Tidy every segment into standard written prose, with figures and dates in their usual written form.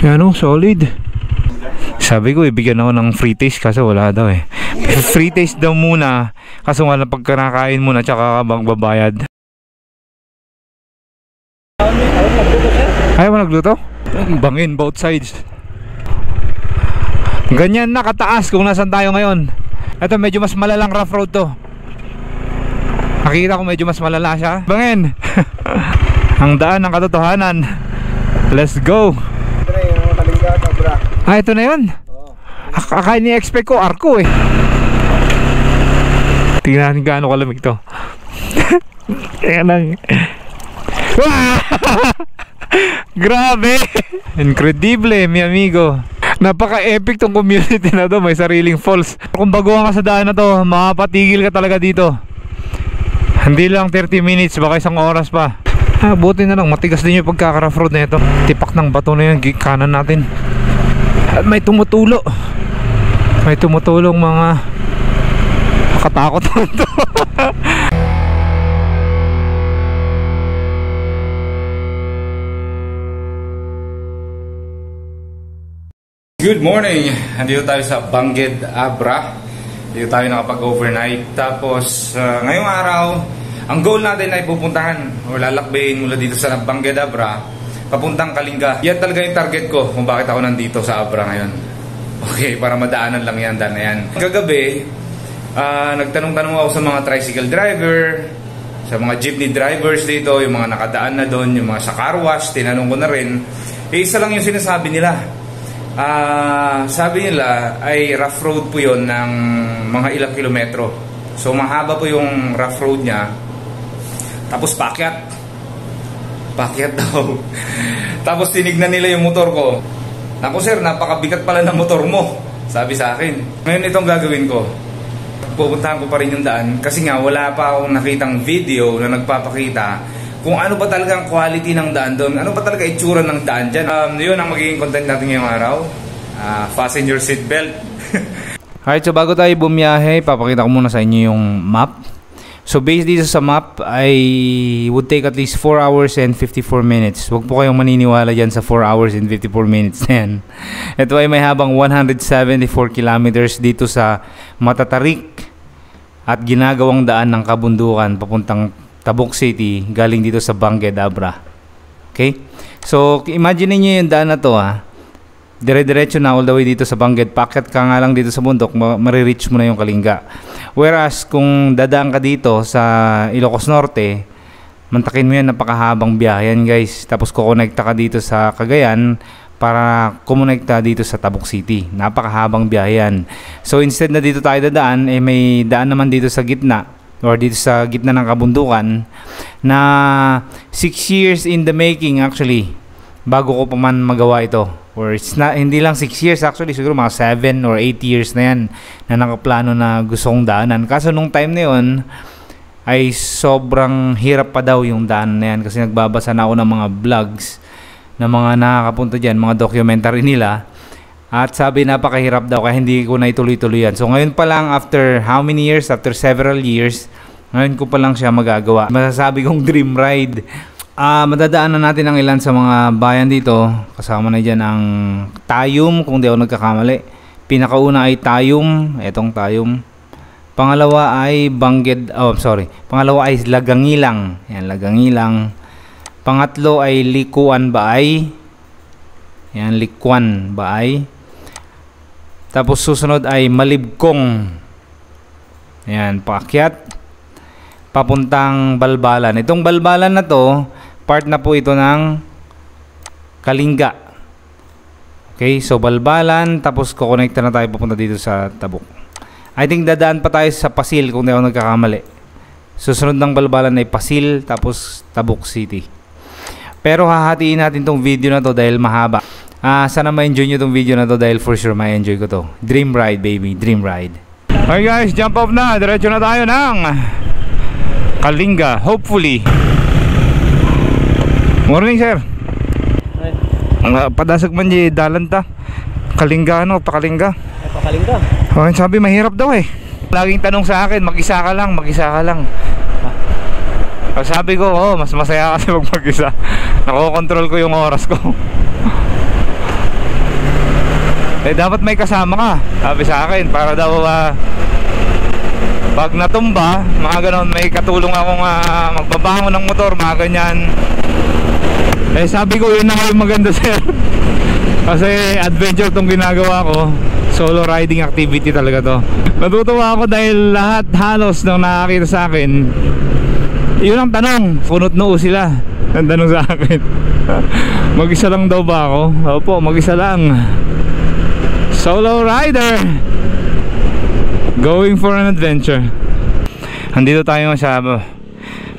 Yan o, solid. Sabi ko ibigyan ako ng free taste kaso wala daw eh. Free taste daw muna kaso nga lang pagkanakain muna tsaka magbabayad. Ayaw mo nagluto? Bangin both sides. Ganyan na kataas kung nasan tayo ngayon. Ito medyo mas malalang rough road to. Nakikita ko medyo mas malala siya. Bangin. Ang daan ng katotohanan. Let's go. Ah, ito na yun. Akala ni-expect ko arko eh. Tingnan natin gaano kalamig to. Kaya lang. Grabe. Incredible mi amigo. Napaka-epic tong community na to. May sariling falls. Kung baguhan ka sa daan na to, mapapatigil ka talaga dito. Hindi lang 30 minutes, baka isang oras pa. Buti na lang, matigas din yung pagkaka-rough road na ito. Tipak ng bato na yung kanan natin. At may tumutulo. May tumutulong mga makatakot to. Good morning! Andito tayo sa Bangged Abra. Dito tayo nakapag-overnight. Tapos ngayong araw, ang goal natin ay pupuntahan o lalakbayin mula dito sa Bangged Abra papuntang Kalinga. Yan talaga yung target ko kung bakit ako nandito sa Abra ngayon. Okay, para madaanan lang yan, daan na yan. Kagabi, nagtanong-tanong ako sa mga tricycle driver, sa mga jeepney drivers dito, yung mga nakadaan na doon, yung mga sa car wash, tinanong ko na rin. Isa lang yung sinasabi nila. Sabi nila ay rough road po yun ng mga ilang kilometro. So mahaba po yung rough road niya. Tapos pakyat daw. Tapos tinignan nila yung motor ko. Naku sir, napakabigat pala ng motor mo, sabi sa akin. Ngayon itong gagawin ko, pupuntahan ko pa rin yung daan. Kasi nga wala pa akong nakitang video na nagpapakita kung ano ba talaga ang quality ng daan doon. Ano ba talaga itsura ng daan dyan. Yun ang magiging content natin ngayong araw. Fasten your seatbelt. Alright, so bago tayo bumiyahe, papakita ko muna sa inyo yung map. So based dito sa map ay would take at least 4 hours and 54 minutes. Huwag po kayong maniniwala dyan sa 4 hours and 54 minutes na yan. Ito ay may habang 174 kilometers dito sa matatarik at ginagawang daan ng kabundukan papuntang Tabuk City galing dito sa Bangged Abra. Okay? So imagine niyo yung daan na to dire-diretso na all the way dito sa Bangged. Packet ka nga lang dito sa bundok, marireach mo na yung Kalinga. Whereas kung dadaan ka dito sa Ilocos Norte, mantakin mo yan, napakahabang biyahe yan guys. Tapos kukonekta ka dito sa Cagayan para kumonekta dito sa Tabuk City. Napakahabang biyahe yan. So instead na dito tayo dadaan, may daan naman dito sa gitna or dito sa gitna ng kabundukan na 6 years in the making actually bago ko pa man magawa ito. Or it's not, hindi lang 6 years actually, siguro mga 7 or 8 years na yan na nakaplano na gusto kong daanan. Kaso nung time na yun ay sobrang hirap pa daw yung daan na yan kasi nagbabasa na ako ng mga vlogs na mga nakakapunta dyan, mga documentary nila, at sabi napakahirap daw kaya hindi ko na ituloy-tuloy yan. So ngayon pa lang, after how many years, after several years, ngayon ko pa lang siya magagawa. Masasabi kong dream ride. Madadaanan natin ang ilan sa mga bayan dito. Kasama na dyan ang Tayum, kung di ako nagkakamali. Pinakauna ay Tayum, etong Tayum. Pangalawa ay Pangalawa ay Lagangilang. Yan, Lagangilang. Pangatlo ay Likuan Baay. Yan, Likuan Baay. Tapos susunod ay Malibkong. Yan, paakyat papuntang Balbalan. Itong Balbalan na to, part na po ito ng Kalinga. Okay, so Balbalan, tapos kukonekta na tayo papunta dito sa Tabuk. I think dadaan pa tayo sa Pasil kung di ako nagkakamali. Susunod ng Balbalan ay Pasil, tapos Tabuk City. Pero hahatiin natin tong video na to dahil mahaba. Sana ma-enjoy nyo tong video na to dahil for sure ma-enjoy ko to. Dream ride baby, dream ride. Okay guys, jump off na. Diretso na tayo ng Kalinga, hopefully. Morning sir. Padasag man di dalan ta. Kalinga Pakalinga. Pakalinga. Oh, sabi mahirap daw eh. Laging tanong sa akin, mag-isa ka lang. Sabi ko, mas masaya kasi pag mag-isa. Nakokontrol ko yung oras ko. Eh dapat may kasama ka, sabi sa akin, para daw pag natumba, mga ganon, may katulong akong magbabangon ng motor, mga ganyan. Eh sabi ko, yun na nga yung maganda sir. Kasi adventure tong ginagawa ko. Solo riding activity talaga to. Natutuwa ako dahil lahat halos nang nakakita sa akin, yun ang tanong, punot noo sila. Ang tanong sa akin, mag-isa lang daw ba ako? Opo, mag-isa lang. Solo rider, going for an adventure. Andito tayo sa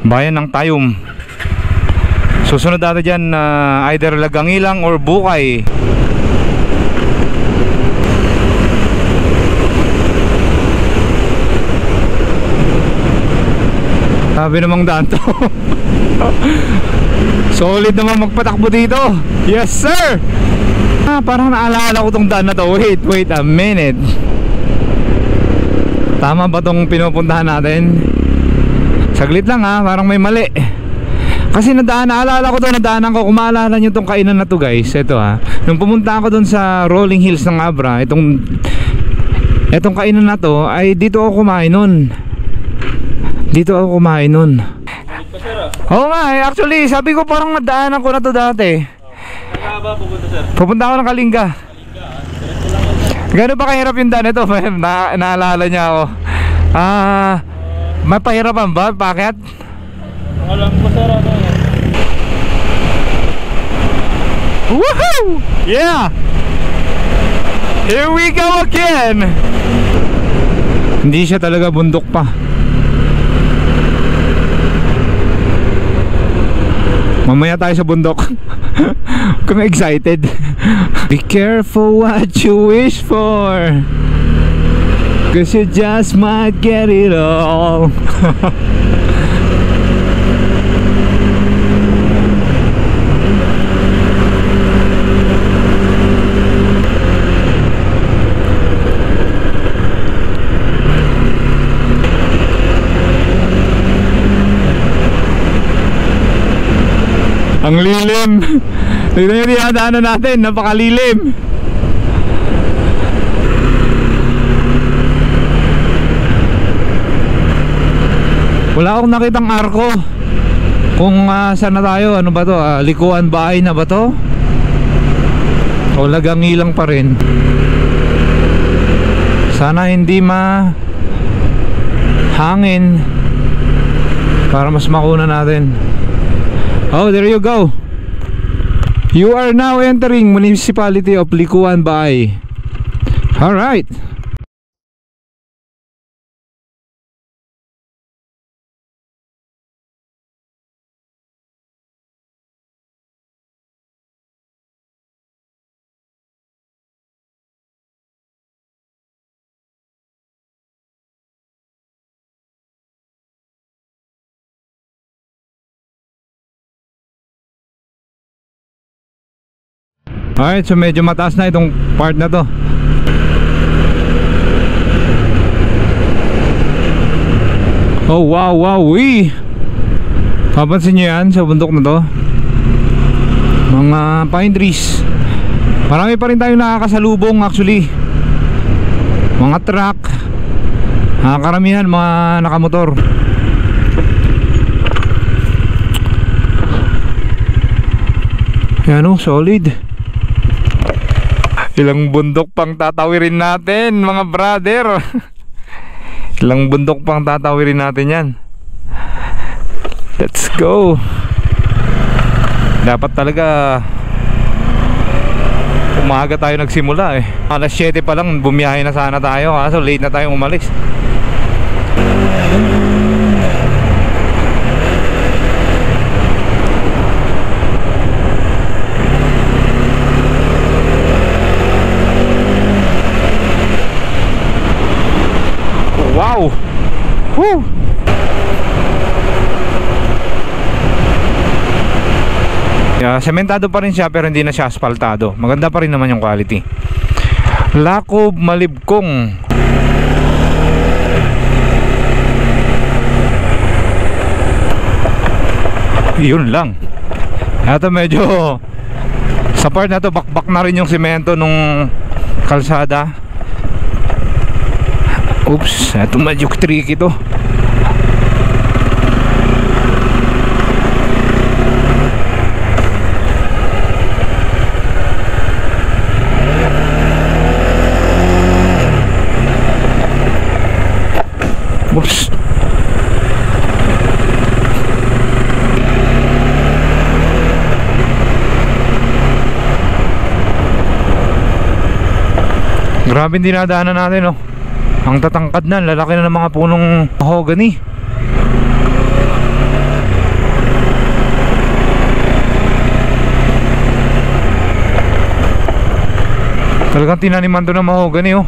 bayan ng Tayum. Susunod natin dyan, either Lagangilang or Bukay. Sabi namang daan to. Solid naman magpatakbo dito. Yes sir. Parang naalala ko tong daan na to. Wait a minute. Tama ba tong pinupuntahan natin? Saglit lang parang may mali. Kasi naalala ko to, nadaanan ko. Kung maalala nyo tong kainan na to guys, ito nung pumunta ako dun sa Rolling Hills ng Abra, itong kainan na to, ay dito ako kumain nun. Oo nga actually sabi ko parang nadaanan ko na to dati. Saan ba pupunta sir? Pupunta ako ng Kalinga. Gano'n ba kahirap yung daan ito? Naalala niya ako. May pahirapan ba? Bakit? Alam ko sir Woohoo! Yeah! Here we go again! Hindi siya talaga bundok pa. Mamaya tayo sa bundok. Kung excited. Be careful what you wish for, 'cause you just might get it all. Ang lilim. Tignan nyo dinadaanan natin, napakalilim. Wala akong nakitang arko. Kung saan na tayo, ano ba to? Likuan Bahay na ba to? O Lagangilang pa rin. Sana hindi hangin para mas makuna natin. Oh, there you go. You are now entering Municipality of Likuan Bahay. Alright. Alright, so medyo mataas na itong part na to. Oh wow, papansin nyo yan sa bundok na to, mga pine trees. Marami pa rin tayong nakakasalubong actually. Mga truck, karamihan mga nakamotor. Yan solid. Ilang bundok pang tatawirin natin mga brother. Ilang bundok pang tatawirin natin yan. Let's go. Dapat talaga umaga tayo nagsimula Alas 7 pa lang bumiyahe na sana tayo, kaso late na tayong umalis. Wow! Woo! Sementado pa rin siya pero hindi na siya aspaltado. Maganda pa rin naman yung quality. Lakob Malibkong. Yun lang. Ito medyo Sa part na to, bakbak na rin yung semento nung kalsada. Oops, eto medyo tricky to. Oops. Grabe yung dinadaanan natin, oh. Ang tatangkad na, lalaki na ng mga punong mahogany. Talagang tinaniman doon ng mahogany, oh.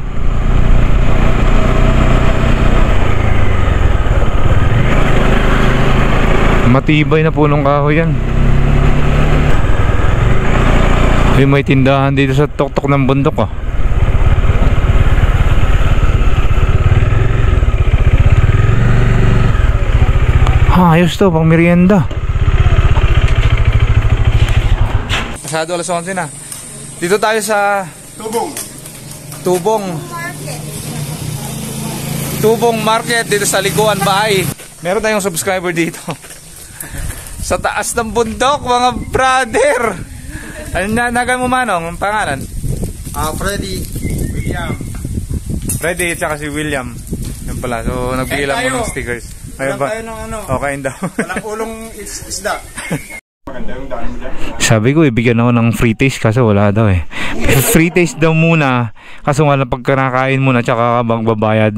Matibay na punong kahoy yan. May tindahan dito sa tuktok ng bundok, ah. Ayos to, pang merienda. Pasado alas 11 na. Dito tayo sa Tubong Market dito sa Liguan Bahay. Meron tayong subscriber dito. Sa taas ng bundok, mga brother. Ano na nagan mo, Manong? Ang pangalan? Freddy William. Freddy at saka si William. Yan pala. So nagbigay lang mo ng stickers. Walang tayo ng ano. Okay daw. Walang ulong isda. Maganda yung daan mo dyan. Sabi ko ibigyan ako ng free taste kaso wala daw eh. Free taste daw muna. Kaso nga lang pagkanakain muna tsaka ka magbabayad.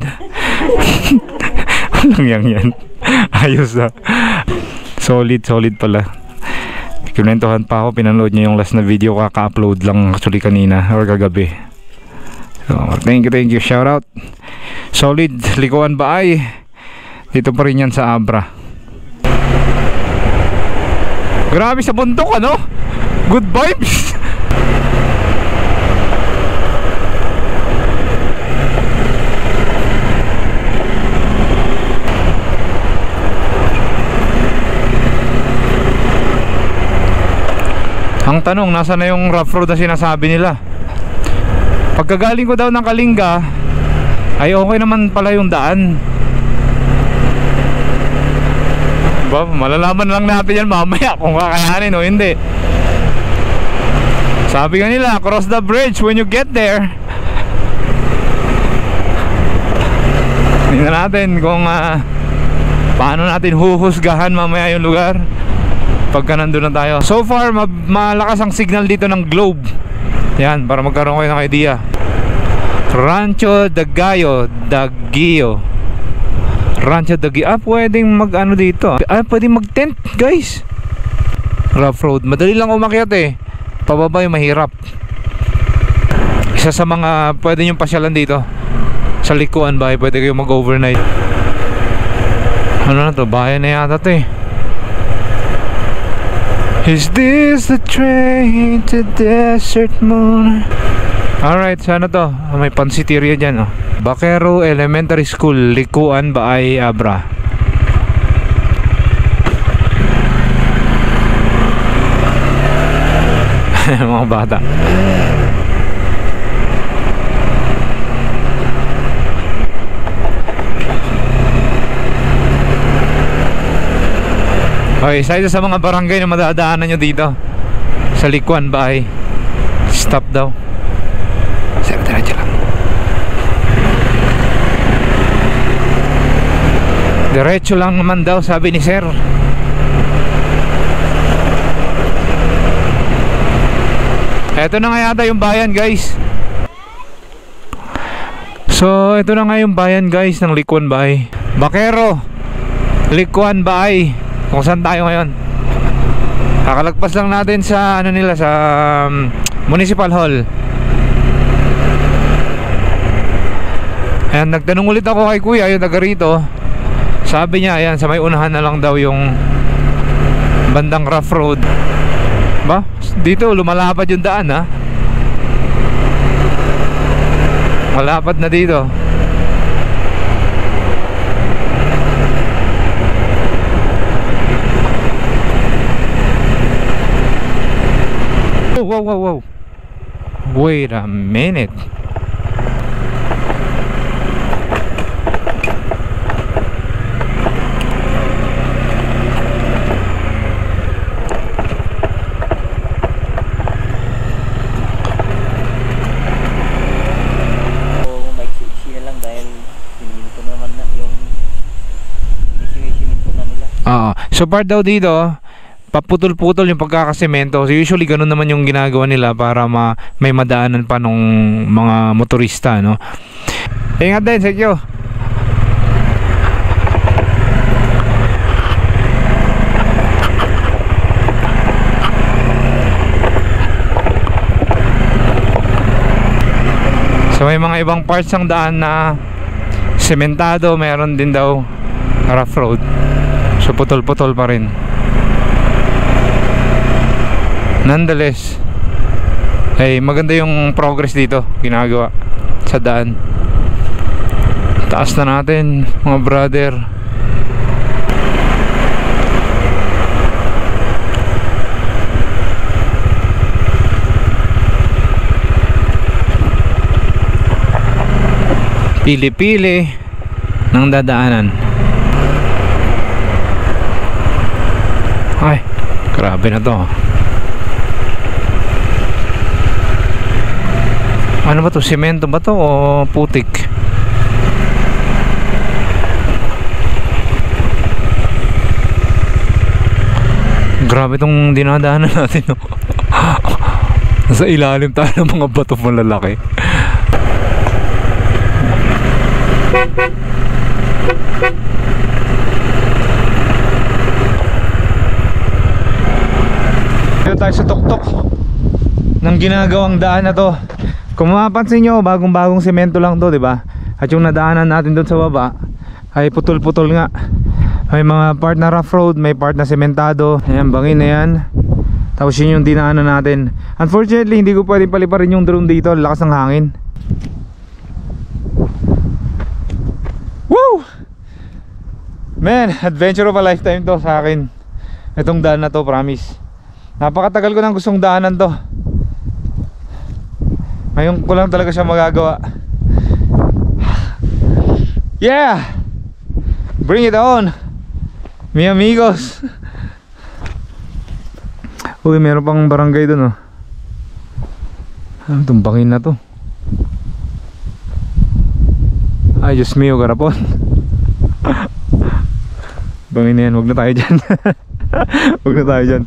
Walang yan. Ayos na. Solid pala. Kinentuhan pa ako. Pinanood niya yung last na video. Kaka-upload lang actually kanina or kagabi. So, thank you. Shout out. Solid. Likuan Baay. Dito pa rin yan sa Abra. Grabe sa bundok, ano? Good vibes. Ang tanong, nasa na yung rough road na sinasabi nila? Pagkagaling ko daw ng Kalinga ay okay naman pala yung daan. Ba, malalaman lang natin yan mamaya kung kakayanin o hindi. Sabi nga nila, cross the bridge when you get there. Tingnan natin kung paano natin huhusgahan mamaya yung lugar pagka nandun na tayo. So far malakas ang signal dito ng Globe. Yan, para magkaroon kayo ng idea. Rancho Dagio. Rancho Dagio. Pwedeng mag ano dito. Pwedeng mag tent, guys. Rough road. Madali lang umakyat eh. Pababa yung mahirap. Isa sa mga pwede yung pasyalan dito sa Likuan Bahay. Pwede kayo mag overnight. Ano na to? Bayan na yata to eh. Is this the train to Desert Moon? Alright, sana to. May pansiteria dyan, oh. Baquero Elementary School, Likuan Baay, Abra. Mga bata. Okay, isa sa mga barangay na madadaanan nyo dito sa Likuan Baay. Stop daw. Sir, diretso lang. Diretso lang naman daw, sabi ni Sir. Eto na nga yata yung bayan, guys. So, eto na nga yung bayan, guys, ng Likuan Baay. Baquero Likuan Baay. Kung saan tayo ngayon. Kakalagpas lang natin sa ano nila, sa Municipal Hall. Ayan, nagtanong ulit ako kay Kuya, yung taga rito. Sabi niya, ayan, sa may unahan na lang daw yung bandang rough road. Ba? Dito, lumalapad yung daan, ha? Malapad na dito. Whoa, whoa, whoa. Wait a minute. Maiksi na lang dahil siminto naman na yung siminto na nila. So part daw dito, paputol-putol yung pagkakasemento. So usually ganun naman yung ginagawa nila para may madaanan pa nung mga motorista, no? Ingat din, Sekyo. So may mga ibang parts ng daan na sementado, meron din daw rough road. So putol-putol pa rin. Nonetheless, ay maganda yung progress dito ginagawa sa daan. Taas na natin, mga brother. Pili-pili ng dadaanan. Ay, grabe na to. Ano ba to? Semento ba to o putik? Grabe tong dinadaanan natin, no? Nasa ilalim tayo ng mga bato malalaki. Dito tayo sa tuktok ng ginagawang daan na to. Kung mapapansin nyo, bagong-bagong semento lang to, diba? At yung nadaanan natin doon sa baba ay putol-putol nga. May mga part na rough road, may part na sementado. Ayan, bangin na yan. Tapos yun yung dinaanan natin. Unfortunately, hindi ko pwedeng paliparin yung drone dito. Lakas ng hangin. Woo! Man, adventure of a lifetime to sa akin. Itong daan na to, promise. Napakatagal ko nang gustong daanan to. Ngayon ko lang talaga siya magagawa. Yeah! Bring it on, mi amigos. Uy, meron pang barangay dun, oh. Ano itong bangin na to? Ay, Diyos mio, garapon. Bangin na yan, huwag na tayo dyan. Huwag na tayo dyan.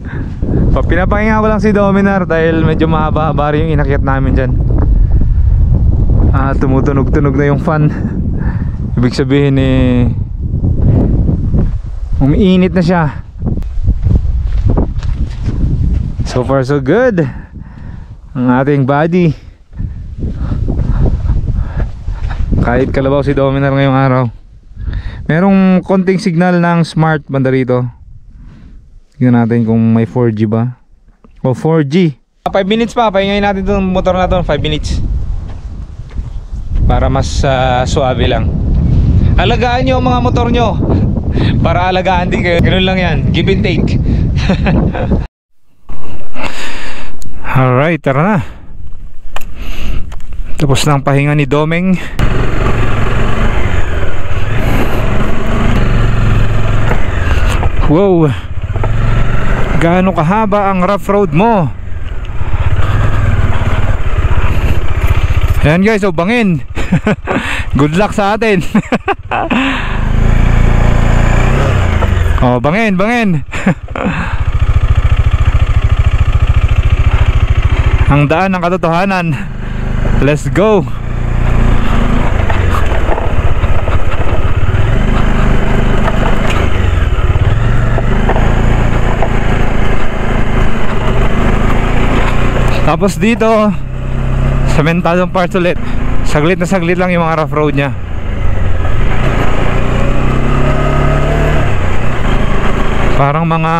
Pinapahinga ko lang si Dominar dahil medyo mahaba-haba rin yung inakyat namin dyan. Tumutunog-tunog na yung fan. Ibig sabihin umiinit na siya. So far so good ang ating body. Kahit kalabaw si Dominar ngayong araw. Merong konting signal ng smart banda rito. Tingnan natin kung may 4G ba o 4G. 5 minutes pa, pahingayin natin itong motor na to. 5 minutes para mas suabe lang. Alagaan nyo ang mga motor nyo para alagaan din kayo. Ganun lang yan, give and take. Alright, tara na. Tapos na ang pahinga ni Domeng. Wow, gaano kahaba ang rough road mo? Ayan guys, bangin. Good luck sa atin. Bangin, bangin. Ang daan ng katotohanan. Let's go. Tapos dito, sementadong parts ulit. Saglit na saglit lang yung mga rough road nya. Parang mga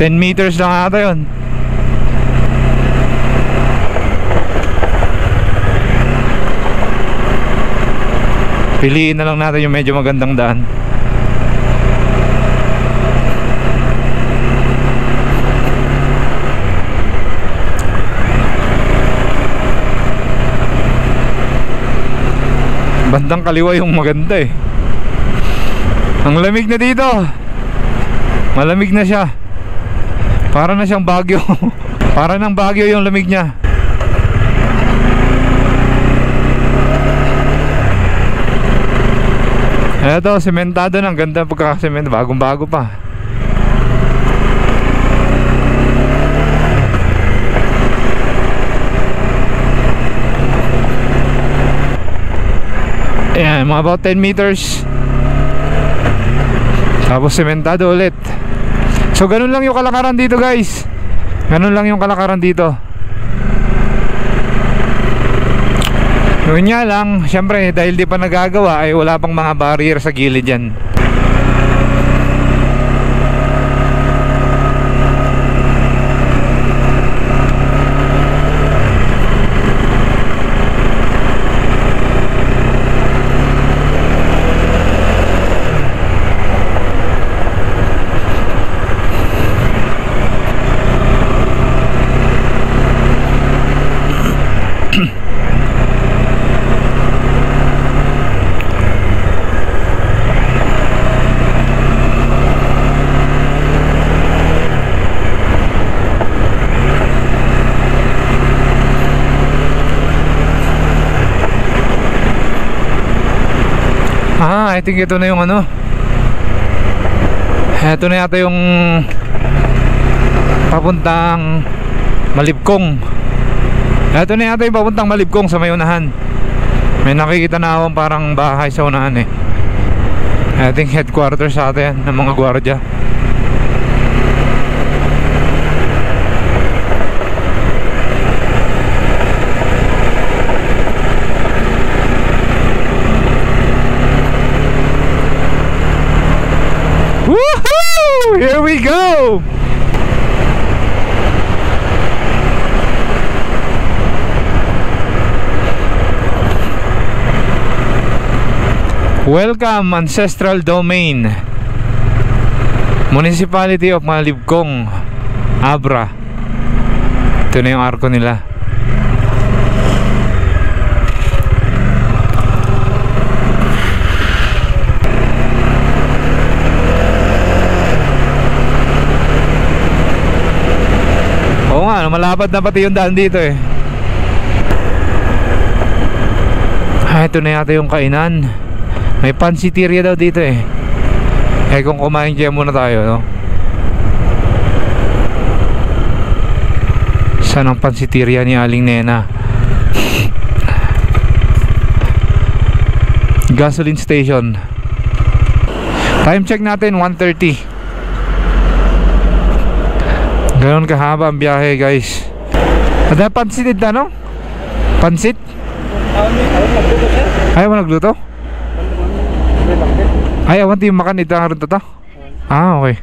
10 meters lang ata yun. Piliin na lang natin yung medyo magandang daan. Bandang kaliwa yung maganda eh. Ang lamig na dito. Malamig na siya. Para na siyang Baguio. Para ng Baguio yung lamig niya. Eto, sementado na. Ang ganda pagkakasemento. Bagong bago pa. Ayan, mga about 10 meters. Tapos sementado ulit. So ganun lang yung kalakaran dito guys. Ganun lang yung kalakaran dito. Yun nga lang, syempre dahil di pa nagagawa ay wala pang mga barrier sa gilid yan. I think ito na yung ano. Ito na yata yung papuntang Malibkong. Ito na yata yung papuntang Malibkong sa may unahan. May nakikita na akong parang bahay sa unahan eh. I think headquarters sa atin ng mga gwardiya. Here we go! Welcome, Ancestral Domain, Municipality of Malibkong, Abra. Ito na yung arko nila. Malapad na pati yung daan dito eh. Ito na yata yung kainan. May pansiteria daw dito eh. Kung kumain dyan muna tayo, no? Saan ang pansiteria ni Aling Nena? Gasoline station. Time check natin 1:30. Ganon kahaba ang biyahe guys. Ada pansit na no? Pansit? Ayaw mo nagluto? Ayaw mo yung makan ito nga rin to? Ah okay.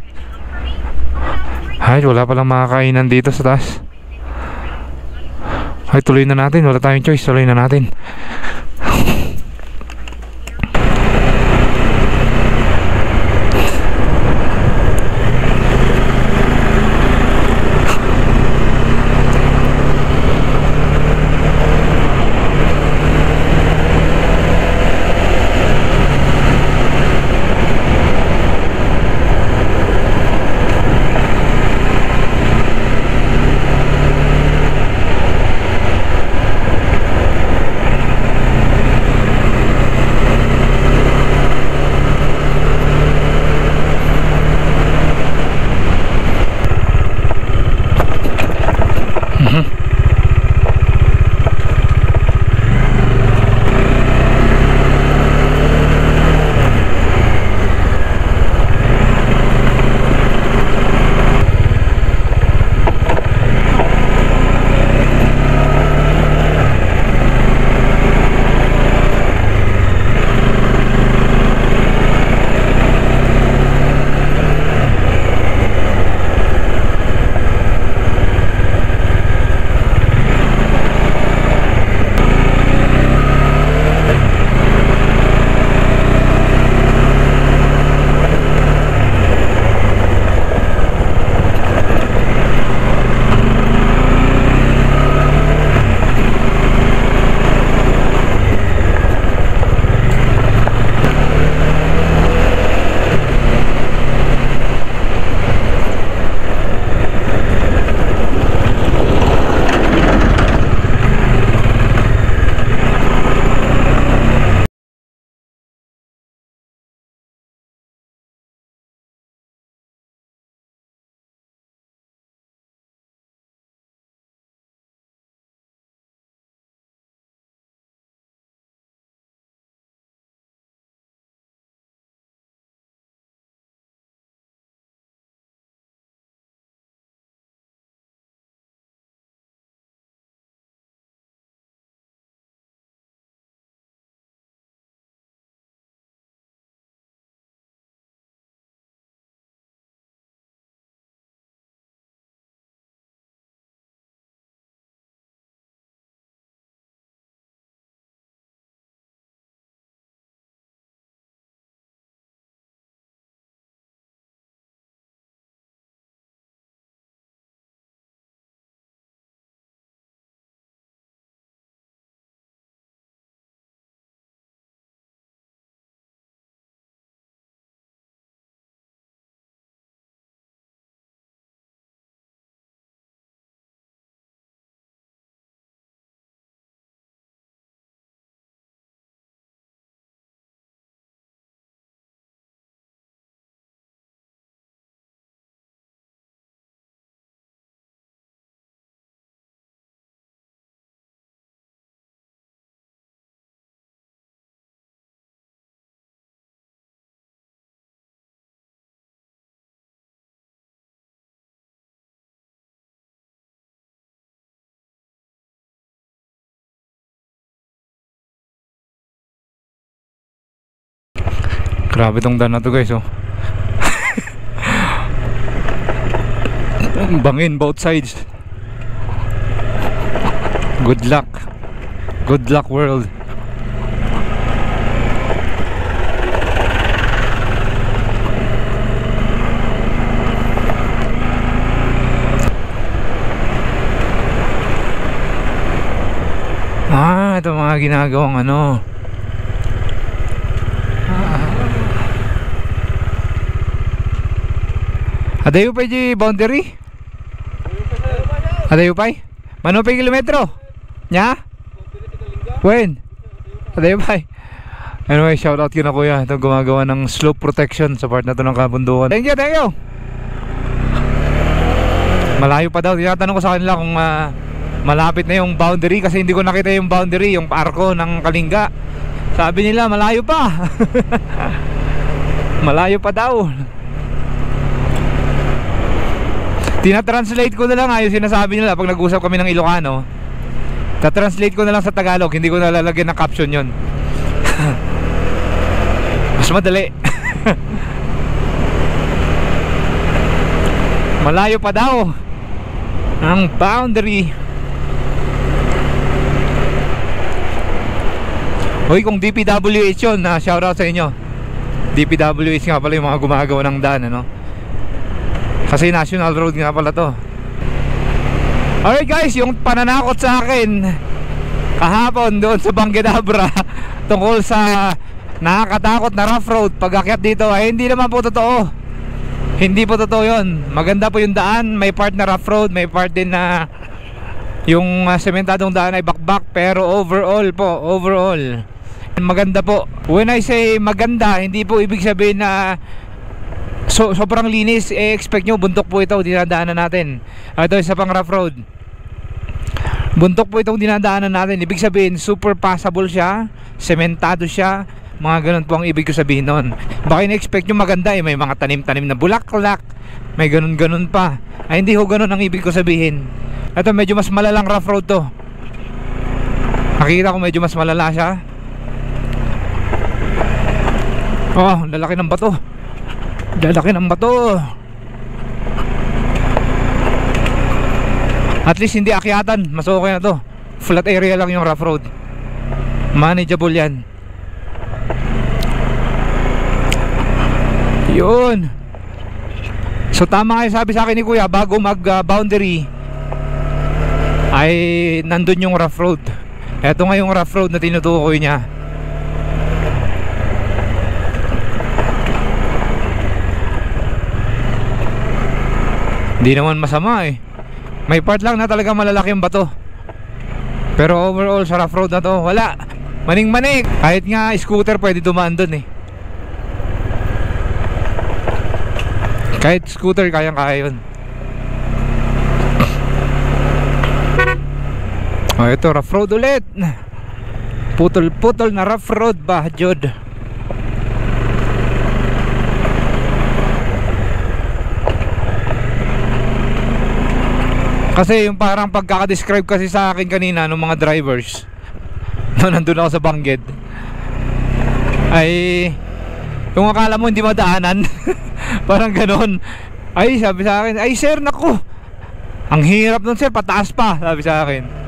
Ay wala palang makakainan dito sa taas. Ay tuloy na natin. Wala tayong choice. Tuloy na natin. Grabe tong daan na to guys, oh. Bangin both sides. Good luck. Good luck world. Ito mga ginagawang ano. Adayo pa di boundary? Adayo pa? Mano pa kilometro? Nya? When? Adayo pa? Anyway, shout out yun na kuya. Ito gumagawa ng slope protection sa part na to ng kabundukan. Thank you, thank you. Malayo pa daw. Tinatanong ko sa kanila kung malapit na yung boundary, kasi hindi ko nakita yung boundary, yung arko ng Kalinga. Sabi nila malayo pa. Malayo pa daw. Tina-translate ko na lang yung sinasabi nila pag nag-usap kami ng Ilocano. Ta-translate ko na lang sa Tagalog, hindi ko na lalagyan ng caption yon. Mas madali. Malayo pa daw ang boundary. Hoy, kung DPWH yun, shoutout sa inyo. DPWH nga pala yung mga gumagawa ng daan, ano? Kasi national road nga pala to. Alright guys, yung pananakot sa akin kahapon doon sa Banggedabra tungkol sa nakakatakot na rough road pag akyat dito, ay hindi naman po totoo. Hindi po totoo yun. Maganda po yung daan. May part na rough road, may part din na yung sementadong daan ay bakbak. Pero overall po, overall maganda po. When I say maganda, hindi po ibig sabihin na sobrang linis. Expect nyo bundok po ito dinadaanan natin. Ito isa pang rough road. Bundok po itong dinadaanan natin. Ibig sabihin super passable siya, sementado siya. Mga ganun po ang ibig ko sabihin nun. Baka in-expect nyo maganda, may mga tanim-tanim na bulaklak, may ganun-ganun pa. Ay hindi ho ganun ang ibig ko sabihin. Ito medyo mas malalang rough road to. Nakikita ko medyo mas malala siya. Oh, lalaki ng bato. Lalaki ng bato. At least hindi akyatan. Mas okay na to. Flat area lang yung rough road. Manageable yan. Yun. So tama nga sabi sa akin ni kuya, bago mag boundary ay nandun yung rough road. Eto nga yung rough road na tinutukoy niya. Hindi naman masama eh. May part lang na talaga malalaki yung bato. Pero overall sa rough road na to, wala. Maning-maning. Kahit nga scooter pwede dumaan dun eh. Kahit scooter kayang-kaya yun. Oh, ito rough road ulit. Putol-putol na rough road ba, Jod? Kasi yung parang pagkaka-describe kasi sa akin kanina ng mga drivers no, nandun ako sa Bangged, ay yung akala mo hindi madaanan. Parang ganon. Ay sabi sa akin, ay sir naku, ang hirap nun sir, pataas pa, sabi sa akin.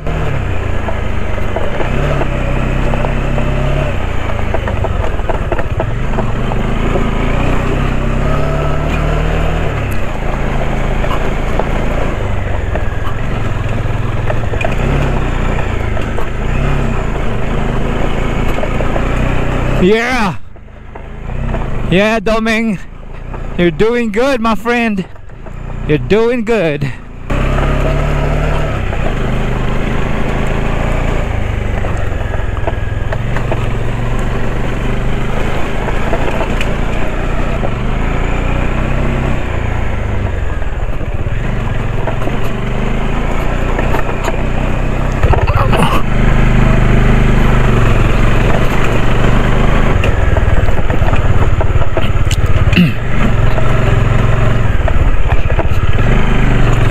Yeah. Yeah, Doming. You're doing good, my friend. You're doing good.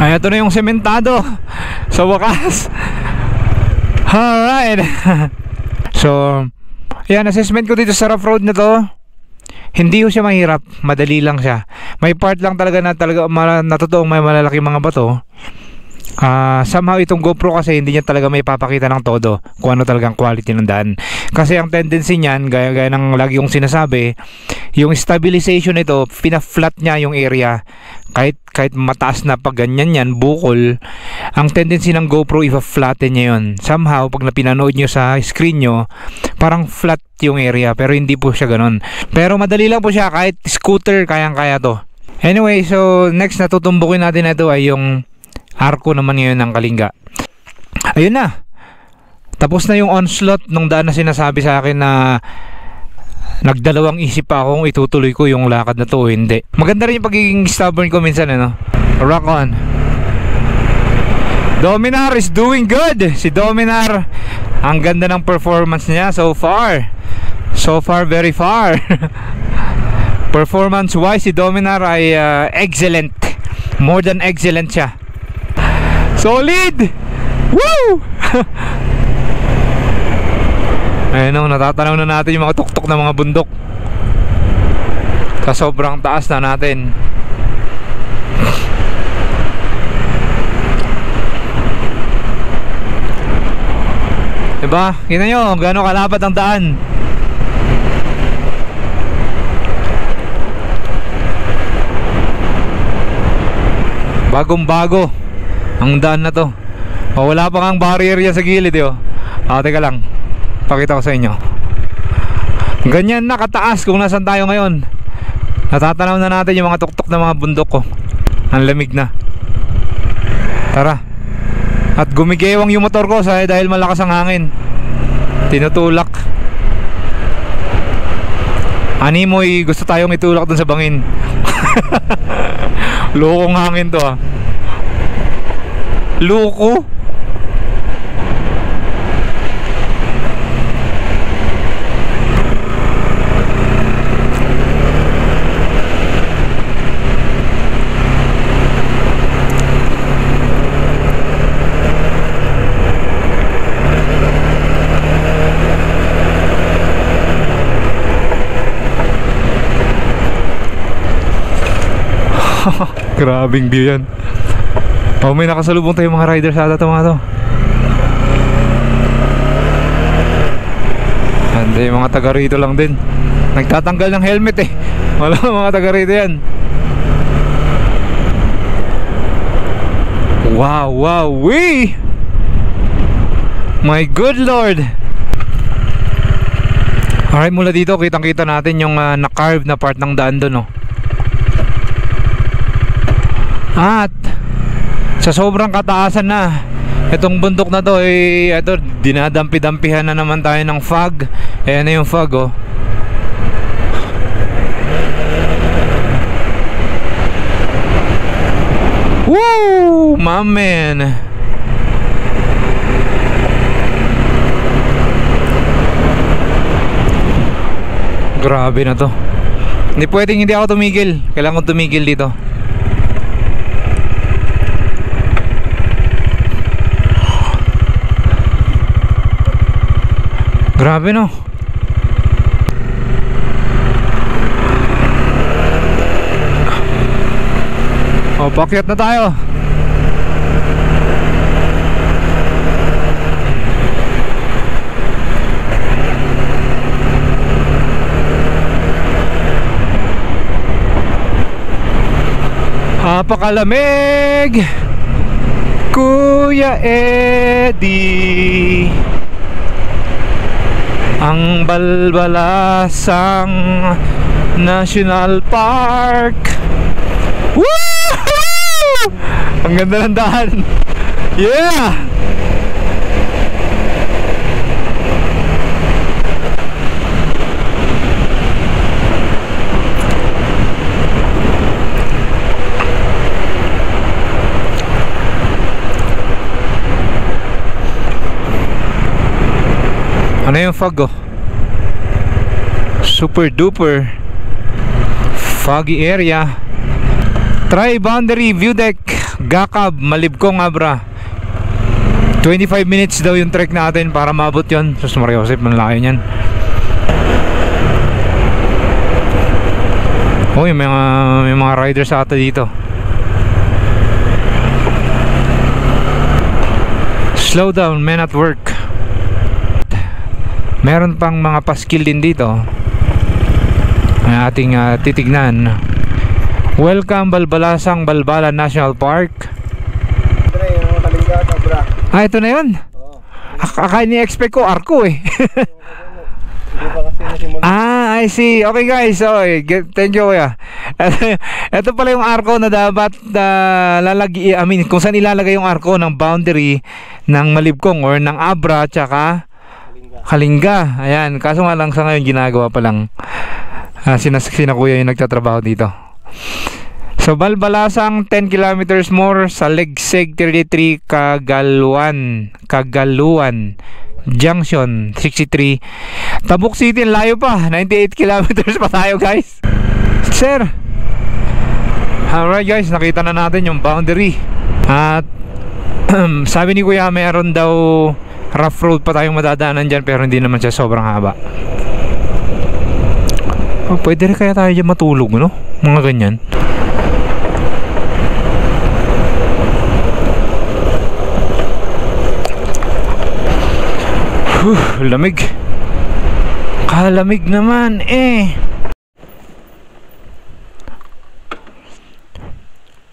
Ay, ito na yung sementado sa wakas. Alright. So, yan, assessment ko dito sa rough road na to. Hindi ho siya mahirap, madali lang siya. May part lang talaga na totoong may malalaki mga bato. Somehow itong GoPro kasi hindi niya talaga may papakita ng todo kung ano talagang quality ng daan. Kasi ang tendency niyan, gaya ng lagi kong sinasabi, yung stabilization nito, pina-flat niya yung area. Kahit mataas na pag ganyan yan, bukol, ang tendency ng GoPro ipa-flatten niya yun. Somehow, pag napinanood nyo sa screen nyo, parang flat yung area, pero hindi po siya ganun. Pero madali lang po siya, kahit scooter, kayang-kaya to. Anyway, so next na tutumbukin natin ito ay yung arko naman ngayon ng Kalinga. Ayun na. Tapos na yung onslaught nung daan na sinasabi sa akin na nagdalawang isip pa akong itutuloy ko yung lakad na to o hindi. Maganda rin yung pagiging stubborn ko minsan, ano? Rock on. Dominar is doing good. Si Dominar, ang ganda ng performance niya so far. So far, very far. Performance wise, si Dominar ay excellent. More than excellent siya. Solid! Woo! Ayun o, natatanaw na natin yung mga tuktok ng mga bundok. Sa sobrang taas na natin. Diba? Kita nyo, gano'ng kalapad ang daan. Bagong bago ang daan na to. Wala pa kang barrier yan sa gilid, yo. Teka lang, pakita ko sa inyo. Ganyan na kataas kung nasan tayo ngayon. Natatanaw na natin yung mga tuktok ng mga bundok ko. Ang lamig na. Tara. At gumigewang yung motor ko dahil malakas ang hangin. Tinutulak. Animoy, gusto tayong itulak dun sa bangin. Lokong hangin to, ah. Loko. Grabing view yan. May nakasalubong tayong mga riders ata ito, mga to. And yung mga taga rito lang din. Nagtatanggal ng helmet eh. Wala mga taga rito yan. Wow, wow, wee! My good lord. Alright, mula dito kitang kita natin yung na-carve na part ng daan doon, oh. At sa sobrang kataasan na itong bundok na to, ito, dinadampi-dampihan na naman tayo ng fog. Ayan na yung fog, oh. Woo! My man. Grabe na to. Hindi pwedeng hindi ako tumigil. Kailangan ko tumigil dito. Grabe, no? Pakyat na tayo. Napakalamig, Kuya Eddie. Ang Balbalasang National Park. Woo! Ang ganda ng daan. Yeah! Ano yung fog, oh? Super duper foggy area. Tri-boundary view deck, Gakab, Malibkong, Abra. 25 minutes daw yung trek natin para maabot yun. Sus Maria Josep, manlayo nyan. Uy, may mga riders ata dito. Slow down, men at work. Meron pang mga paskil din dito na ating titignan. Welcome Balbalasang Balbalan National Park. Ito na yun. Akala ni-expect ko arko eh. I see. Okay guys, thank you kuya. Ito pala yung arko na dapat kung saan ilalagay yung arko ng boundary ng Malibkong or ng Abra tsaka Kalinga. Ayan, kaso nga lang sa ngayon ginagawa pa lang. Sina kuya yung nagtatrabaho dito. So Balbalasang 10 kilometers more sa Legseg 33 Kagaluan Junction 63. Tabuk City, layo pa, 98 kilometers pa tayo guys. Sir, alright guys, nakita na natin yung boundary. At sabi ni kuya meron daw rough road pa tayong madadaanan dyan, pero hindi naman siya sobrang haba. Pwede rin kaya tayo dyan matulog, no? Mga ganyan. Lamig. Kalamig naman eh.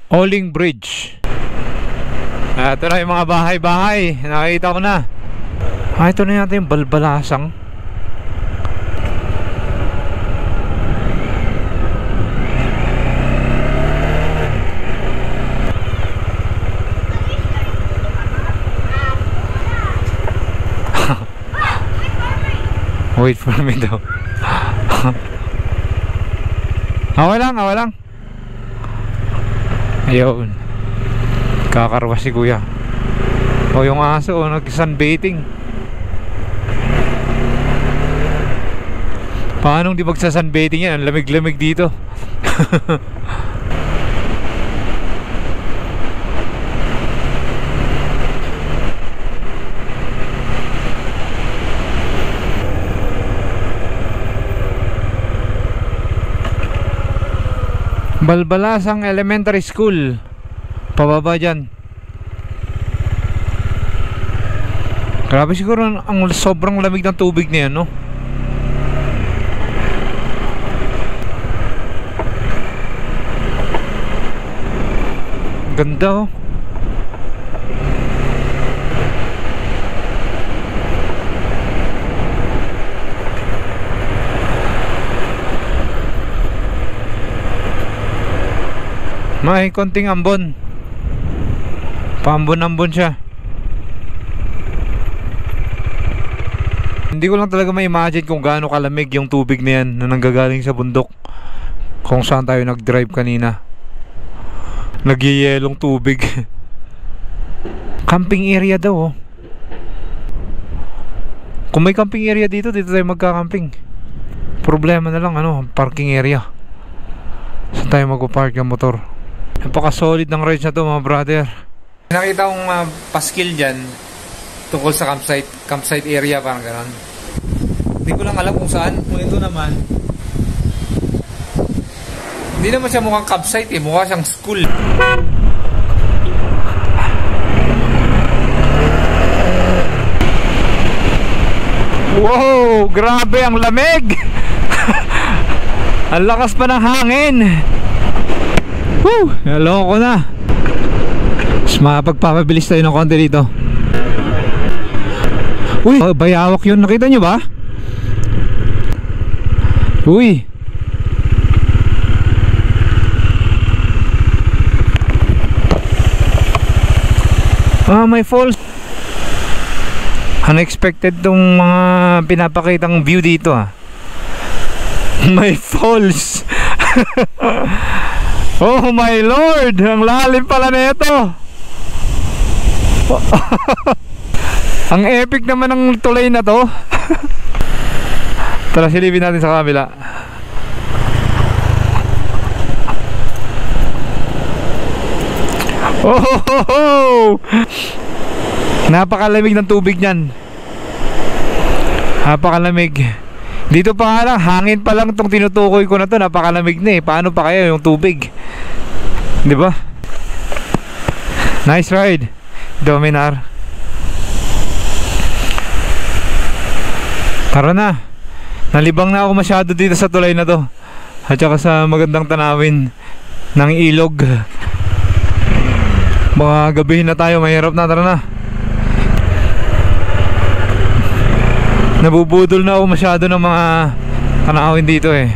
Oling Bridge. Ito na yung mga bahay-bahay. Nakita ko na. Ito na yata yung Balbalasang. Wait for me daw. Awa lang. Ayun. Kakarwa si kuya. O yung aso, nag-sunbathing. Paano di magsa-sunbathing yan? Ang lamig-lamig dito. Balbalasang Elementary School. Pababa dyan. Grabe siguro ang sobrang lamig ng tubig na yan, no? Ganda, oh. May konting ambon. Paambon-ambon siya. Hindi ko lang talaga ma-imagine kung gaano kalamig yung tubig na yan na nanggagaling sa bundok kung saan tayo nag-drive kanina. Nagyayelong tubig. Camping area daw, oh. Kung may camping area dito tayo magka-camping. Problema na lang parking area. Saan tayo magpa-park ng motor? Napaka-solid ng rides na to, mga brother. Nakita kong paskil dyan tungkol sa campsite area, parang gano'n. Hindi ko lang alam kung saan. Kung ito naman, hindi naman siya mukhang campsite eh, mukha siyang school. Wow, grabe ang lamig. Ang lakas pa ng hangin. Woo! Naloko na. Mas makapagpapabilis tayo ng konti dito. Uy! Bayawak yun. Nakita nyo ba? Uy! May falls. Unexpected tong mga pinapakitang view dito, May falls. Oh my lord, ang lalim pala nito. Ang epic naman ng tulay na to. Tara, silipin natin sa kabila. Oh, napakalamig ng tubig niyan. Napakalamig. Dito pa nga lang, hangin pa lang tong tinutukoy ko na to, napakalamig na eh. Paano pa kaya yung tubig? Di ba? Nice ride, Dominar. Tara na. Nalibang na ako masyado dito sa tulay na to. At saka sa magandang tanawin ng ilog. Mga gabihin na tayo, mahirap na. Tara na. Nabubudol na ako masyado ng mga tanawin dito eh.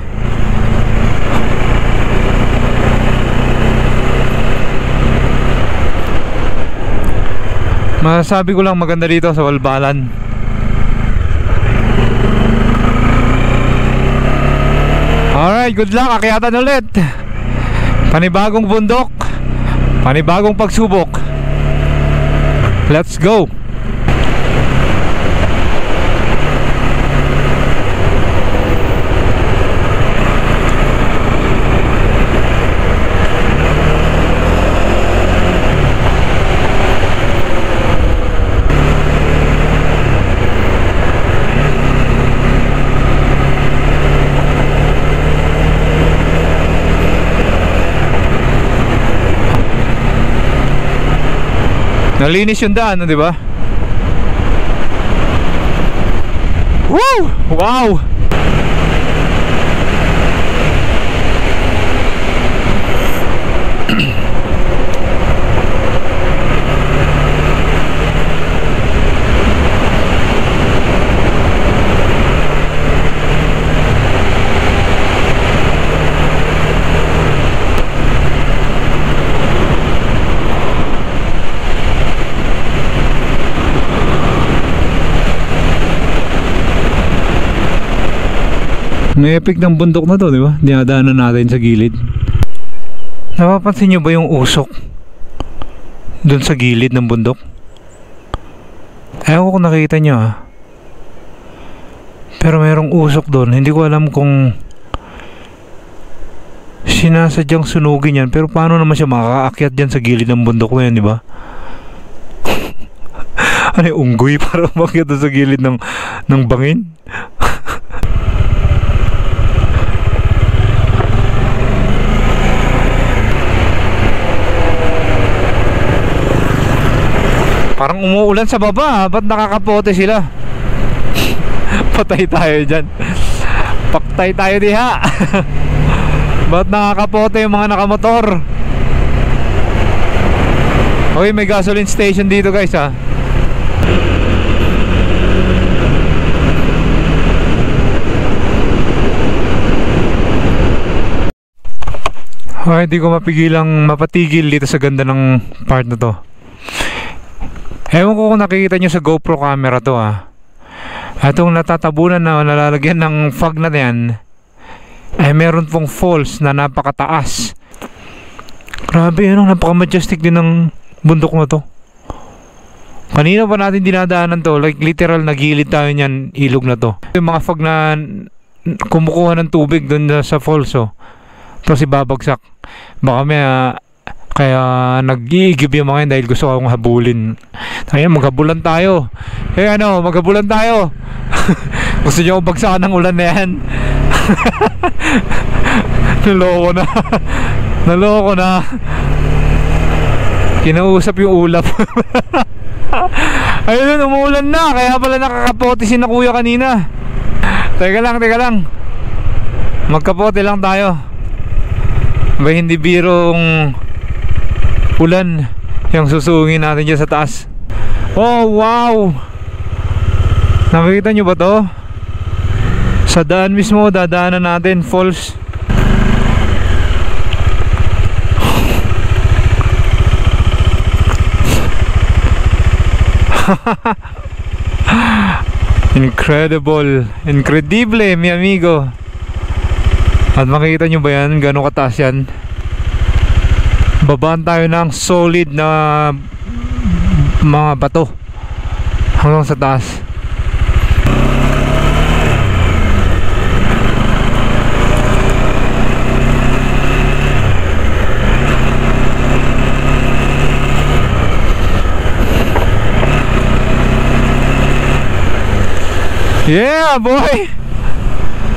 Masasabi ko lang maganda dito sa Walbalan. Alright, good luck. Akyatan ulit. Panibagong bundok, panibagong pagsubok. Let's go. Nalinis yung daan, di ba? Woo! Wow! May epic ng bundok na to, di ba? Dinadaanan natin sa gilid. Napapansin nyo ba yung usok doon sa gilid ng bundok? Ewan ko kung nakita nyo ha. Pero mayroong usok doon. Hindi ko alam kung sinasadyang sunugin yan. Pero paano naman siya makakaakyat dyan sa gilid ng bundok na yan, di ba? Ano yung unggoy para umakyat doon sa gilid ng bangin? Parang umuulan sa baba, ba't nakakapote sila? Patay tayo dyan. Paktay tayo diha. Ba't nakakapote yung mga nakamotor? Okay, may gasoline station dito guys ha. Okay, di ko mapigilang mapatigil dito sa ganda ng part na to. Ewan ko kung nakikita nyo sa GoPro camera to ha. Itong natatabunan na nalalagyan ng fog na yan ay meron pong falls na napakataas. Grabe yun, napaka-majestic din ng bundok na to. Kanina pa natin dinadaanan to, like literal nagilid tayo nyan ilog na to. Yung mga fog na kumukuha ng tubig dun sa falls oh. Tapos ibabagsak. Baka may kaya nag-iigib yung mga yun dahil gusto akong habulin. Kaya maghabulan tayo. Kaya ano, maghabulan tayo. Gusto nyo akong bagsakan ng ulan na yan. Naloko na. Naloko na. Kinausap yung ulap. Ayun, umuulan na. Kaya pala nakakapote si na kuya kanina. Teka lang. Magkapote lang tayo. Ba hindi birong ulan yung susungin natin dyan sa taas. Oh wow, nakikita nyo ba to? Sa daan mismo dadaanan natin falls. Incredible mi amigo. At makikita nyo ba yan, gano'ng kataas yan? Babaan tayo ng solid na mga bato hanggang sa taas. Yeah boy,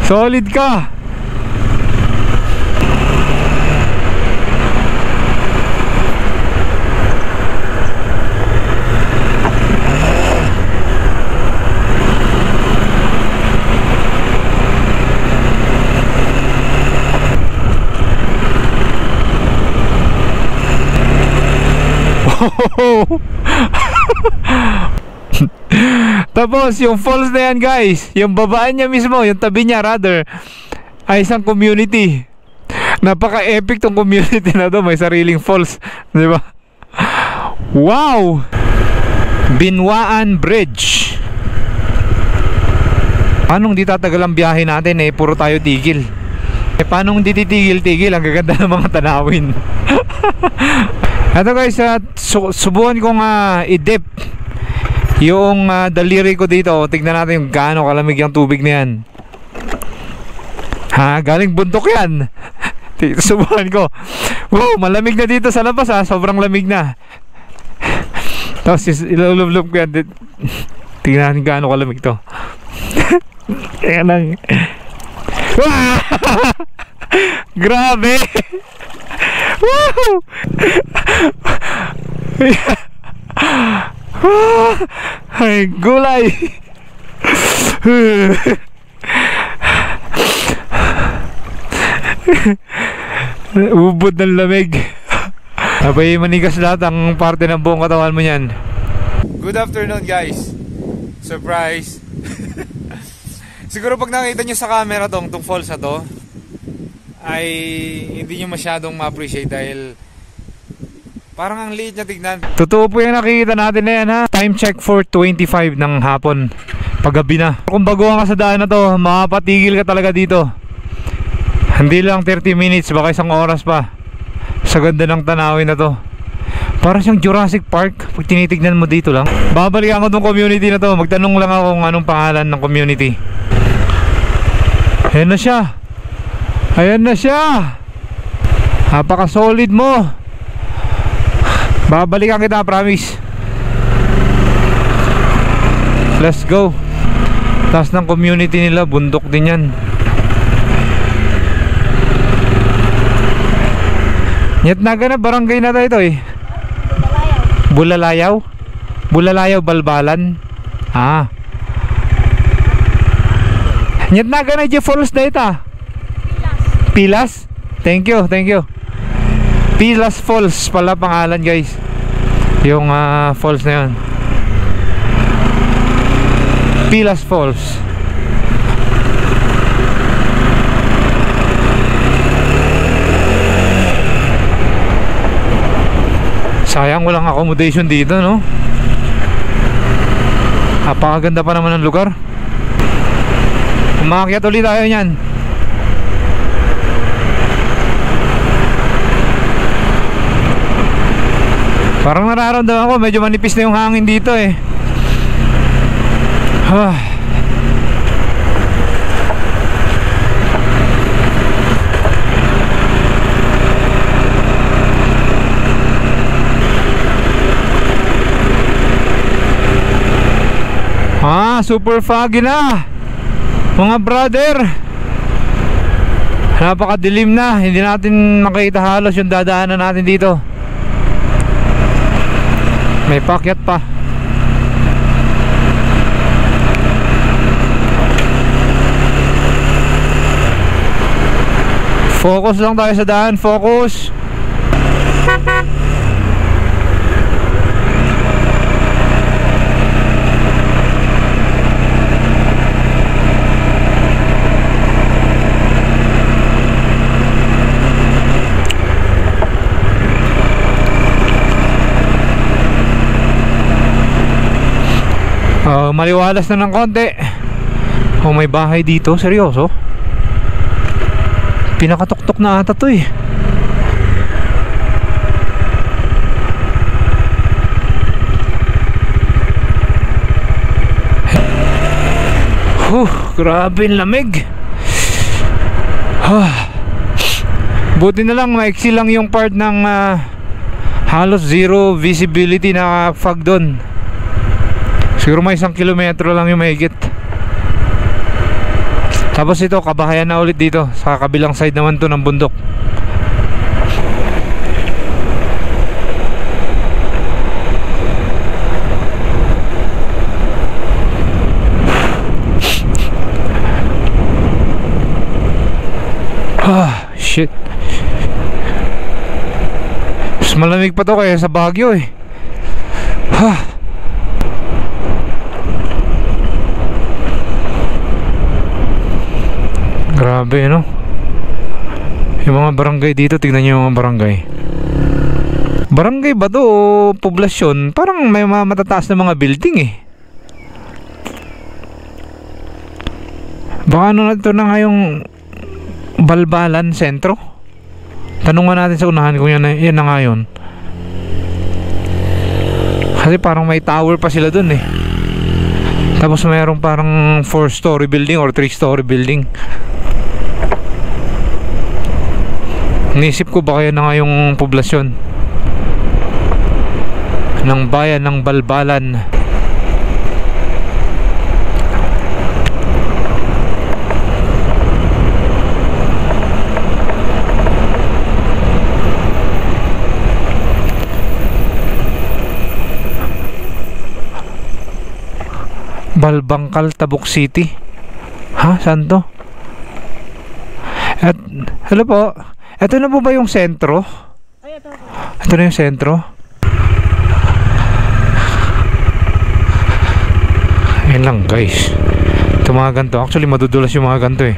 Solid ka. Tapos yung falls na yan guys, yung babaan niya mismo, yung tabi niya rather, ay isang community. Napaka-epic tong community na to, may sariling falls, di ba? Wow! Binwaan Bridge. Paano hindi tatagal ang biyahe natin eh, puro tayo tigil. Paano hindi titigil-tigil, ang gaganda ng mga tanawin. Ito guys, subukan kong i-dip yung daliri ko dito. Tignan natin yung gaano kalamig yung tubig na yan. Galing bundok yan. Subukan ko. Wow, malamig na dito sa labas sobrang lamig na. Tapos ilulublob ko yan. Tignan natin gaano kalamig to. Kaya lang. Grabe. Woo! Ay, gulay. Ubod ng lamig. Abay, manigas lahat ang parte ng buong katawan mo yan. Good afternoon guys. Surprise. Siguro pag nakita nyo sa camera tong falls na to, ay hindi nyo masyadong ma-appreciate dahil parang ang liit niya tignan. Totoo po yung nakikita natin na yan Time check 4:25 ng hapon. Paggabi na. Kung baguhan ka sa daan na to, makapatigil ka talaga dito. Hindi lang 30 minutes, baka isang oras pa. Sa ganda ng tanawin na to. Parang siyang Jurassic Park pag tinitignan mo dito lang. Babalikan ko tong community na to. Magtanong lang ako kung anong pangalan ng community. Ayan na siya. Ayan na siya. Napaka-solid mo. Babalikan kita, promise. Let's go. Taas ng community nila, bundok din yan. Nyatnaga na, barangay na tayo ito eh. Bulalayaw. Bulalayaw, Balbalan. Nyatnaga na dyan falls na ito. Pilas? Thank you, thank you. Pilas Falls pala pangalan guys. Yung falls na yun. Pilas Falls. Sayang walang accommodation dito, no? Napakaganda pa naman ng lugar. Umakyat ulit tayo niyan. Parang nararamdaman ko medyo manipis na yung hangin dito eh. Super foggy na mga brother. Napakadilim na. Hindi natin makita halos yung dadaanan natin dito. May pakyat pa. Focus lang tayo sa daan. Focus. Maliwalas na ng konti. May bahay dito, seryoso. Pinakatuktok na ata to eh. Grabe ang lamig. Buti na lang maiksi lang yung part ng halos zero visibility na fog doon. Siguro may 1 kilometro lang yung mahigit. Tapos ito, kabahayan na ulit dito. Sa kabilang side naman to ng bundok. Ah, shit. Mas malamig pa to kaya sa Baguio eh. Grabe, no? Yung mga barangay dito, tignan nyo yung mga barangay. Barangay ba to o poblasyon? Parang may mga matataas na mga building eh. Baka ano na ito na nga yung Balbalan Sentro? Tanungan natin sa unahan kung yan na nga yun. Kasi parang may tower pa sila dun eh. Tapos mayroong parang 4-story building or 3-story building. Nisip ko baka yan na nga yung poblasyon ng bayan ng Balbalan. Balbangkal, Tabuk City. Ha? Saan to? Hello po. Ito na po ba yung sentro? Ay, ito. Ito na yung sentro. Ayan lang guys. Ito mga ganito. Actually madudulas yung mga ganito eh.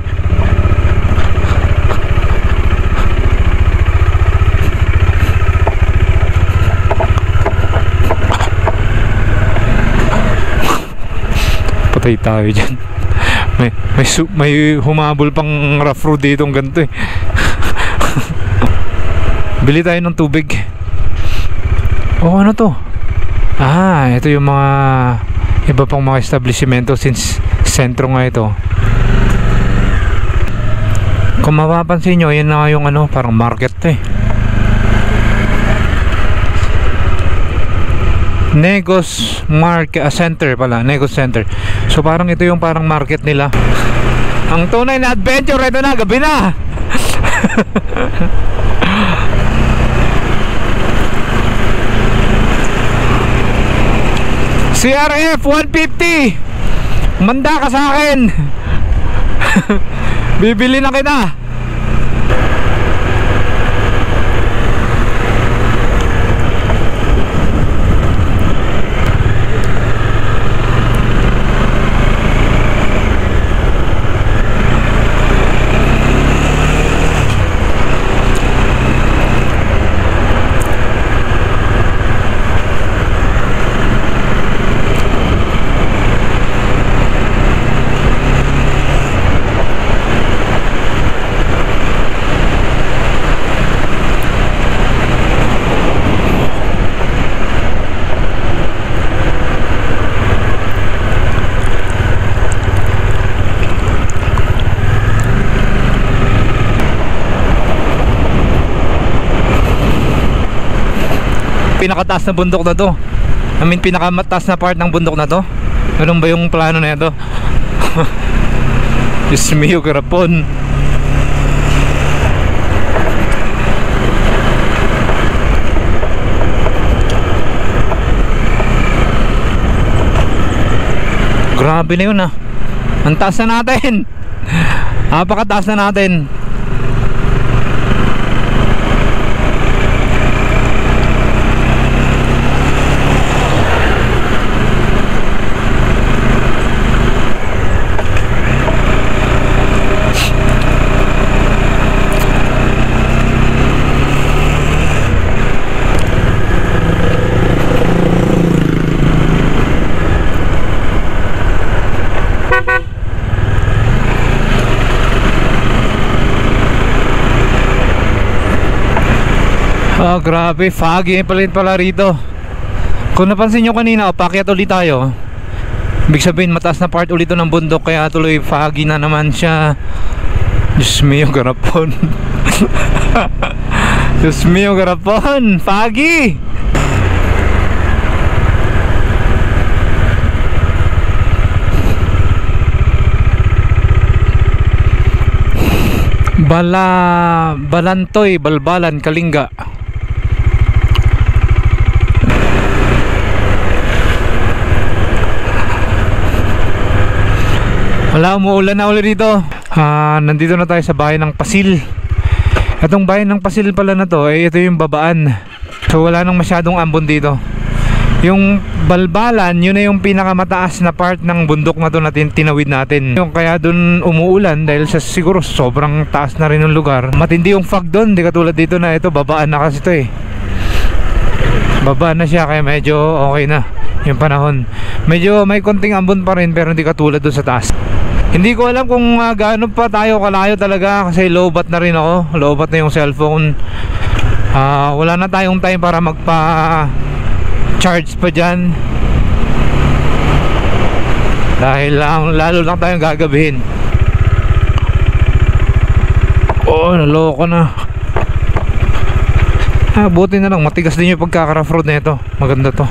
Patay tayo dyan. May humabol pang rough road dito ang ganito eh. Bili tayo ng tubig. Oh, ano to? Ah, ito yung mga iba pang mga establishmento since sentro nga ito. Kung mapapansin nyo, yan na nga yung ano, parang market eh. Negos Market Center pala, Negos Center. So parang ito yung parang market nila. Ang tunay na adventure, ito na, gabi na. CRF 150. Manda ka sa akin. Bibili na kita. Pinakataas na bundok na to. I mean, pinakamataas na part ng bundok na to. Ganun ba yung plano na ito? Diyos mio, karapon. Grabe na yun ah. Ang taas na natin. Napakataas na natin. Oh, grabe, foggy pala rito. Kung napansin nyo kanina, pakyat ulit tayo. Ibig sabihin, mataas na part ulit ng bundok, kaya tuloy foggy na naman siya. Diyos mio, garapon. Diyos mio, garapon, foggy. Balantoy, Balbalan, Kalinga. Wala, umuulan na ulit dito. Nandito na tayo sa bayan ng Pasil. Itong bayan ng Pasil pala na to, ito yung babaan. So wala nang masyadong ambon dito. Yung Balbalan, yun na yung pinakamataas na part ng bundok na to na tinawid natin. Yung kaya dun umuulan dahil sa siguro sobrang taas na rin ng lugar. Matindi yung fog dun, di katulad dito na ito, babaan na kasi to eh. Babaan na siya kaya medyo okay na yung panahon. Medyo may konting ambon pa rin pero hindi katulad dun sa taas. Hindi ko alam kung gaano pa tayo kalayo talaga kasi lowbat na rin ako. Lowbat na yung cellphone. Wala na tayong time para charge pa dyan dahil lalo lang tayong gagabihin. Naloko na. Buti na lang matigas din yung pagkaka-rough road na ito. Maganda to.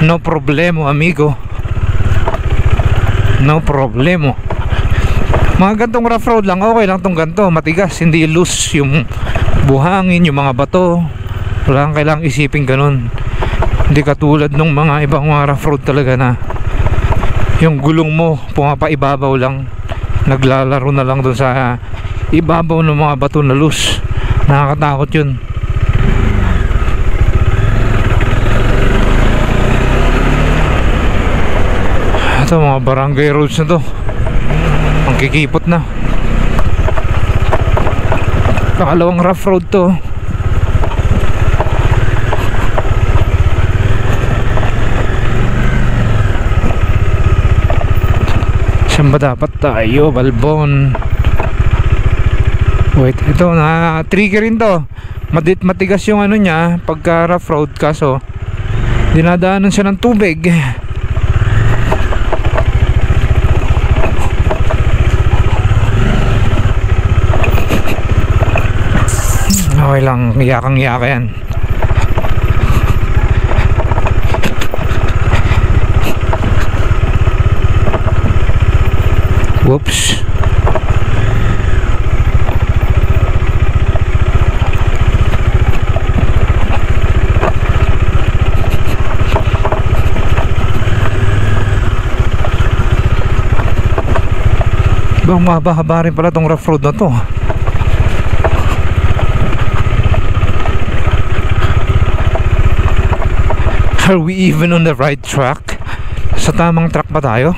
No problemo amigo, no problemo. Mga gantong rough road lang okay lang tong ganto. Matigas, hindi loose yung buhangin, yung mga bato. Wala kang kailangang isipin ganun. Hindi katulad nung mga ibang mga rough road talaga na yung gulong mo pumapaibabaw lang, naglalaro na lang dun sa ibabaw ng mga bato na loose. Nakakatakot yun. Ito mga barangay roads na to, ang kikipot na. Pakalawang rough road to. Saan ba dapat tayo? Balbon. Wait, ito na tricky rin to. Matigas yung ano niya pagka rough road kaso dinadaanan siya ng tubig. Okay lang, yakang-yaka yan. Whoops. Bang mahaba-haba rin pala tong rough road na to. Are we even on the right track? Sa tamang track ba tayo?